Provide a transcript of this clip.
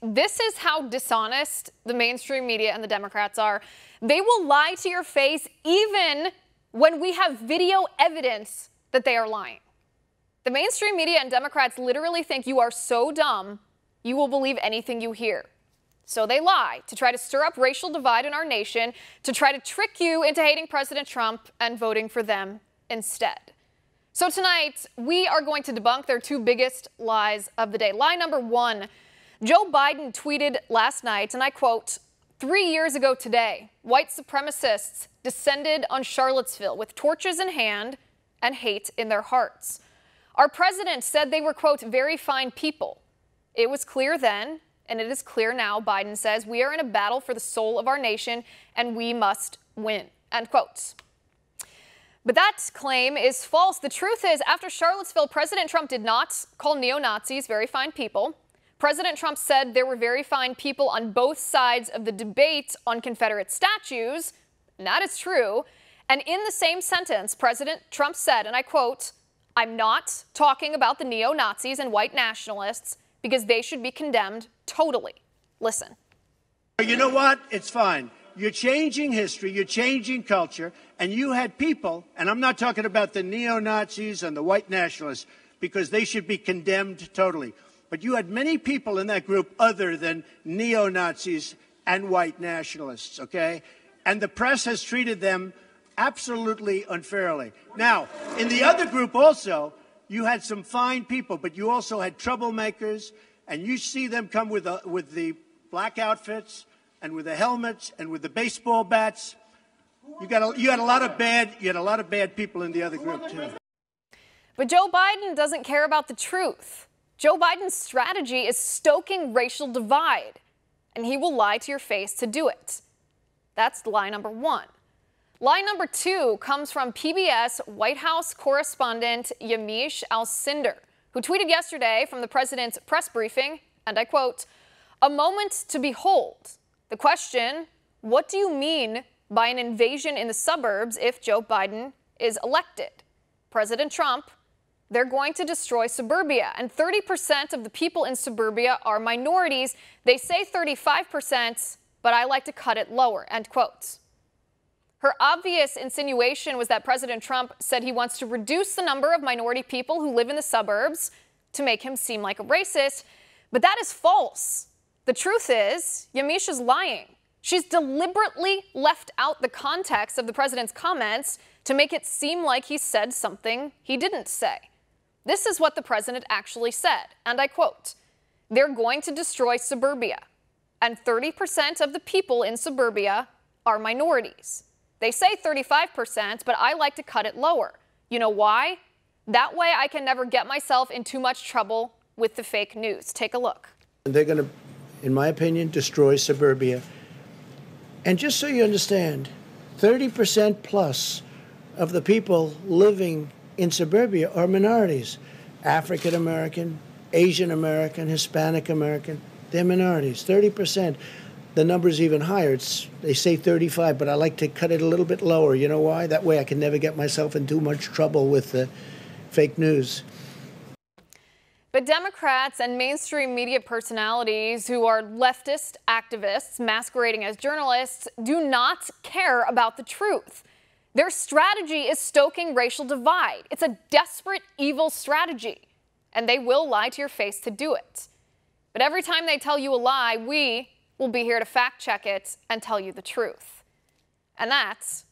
This is how dishonest the mainstream media and the Democrats are. They will lie to your face even when we have video evidence that they are lying. The mainstream media and Democrats literally think you are so dumb, you will believe anything you hear. So they lie to try to stir up racial divide in our nation, to try to trick you into hating President Trump and voting for them instead. So tonight, we are going to debunk their two biggest lies of the day. Lie number one, Joe Biden tweeted last night, and I quote, 3 years ago today, white supremacists descended on Charlottesville with torches in hand and hate in their hearts. Our president said they were, quote, very fine people. It was clear then, and it is clear now, Biden says, we are in a battle for the soul of our nation, and we must win, end quote. But that claim is false. The truth is, after Charlottesville, President Trump did not call neo-Nazis very fine people. President Trump said there were very fine people on both sides of the debate on Confederate statues, and that is true. And in the same sentence, President Trump said, and I quote, I'm not talking about the neo-Nazis and white nationalists because they should be condemned totally. Listen. You know what? It's fine. You're changing history, you're changing culture, and you had people, and I'm not talking about the neo-Nazis and the white nationalists, because they should be condemned totally. But you had many people in that group other than neo-Nazis and white nationalists, okay? And the press has treated them absolutely unfairly. Now, in the other group also, you had some fine people, but you also had troublemakers, and you see them come with the black outfits and with the helmets and with the baseball bats. You had a lot of bad people in the other group too. But Joe Biden doesn't care about the truth. Joe Biden's strategy is stoking racial divide, and he will lie to your face to do it. That's lie number one. Lie number two comes from PBS White House correspondent Yamiche Alcindor, who tweeted yesterday from the president's press briefing, and I quote, a moment to behold. The question, what do you mean by an invasion in the suburbs if Joe Biden is elected? President Trump, they're going to destroy suburbia, and 30% of the people in suburbia are minorities. They say 35%, but I like to cut it lower, end quote. Her obvious insinuation was that President Trump said he wants to reduce the number of minority people who live in the suburbs to make him seem like a racist, but that is false. The truth is, Yamiche is lying. She's deliberately left out the context of the president's comments to make it seem like he said something he didn't say. This is what the president actually said, and I quote, they're going to destroy suburbia, and 30% of the people in suburbia are minorities. They say 35%, but I like to cut it lower. You know why? That way I can never get myself in too much trouble with the fake news. Take a look. They're going to, in my opinion, destroy suburbia. And just so you understand, 30% plus of the people living in suburbia are minorities. African American, Asian American, Hispanic American, they're minorities, 30%. The number's even higher. They say 35, but I like to cut it a little bit lower. You know why? That way I can never get myself in too much trouble with the fake news. But Democrats and mainstream media personalities who are leftist activists masquerading as journalists do not care about the truth. Their strategy is stoking racial divide. It's a desperate, evil strategy, and they will lie to your face to do it. But every time they tell you a lie, we will be here to fact check it and tell you the truth. And that's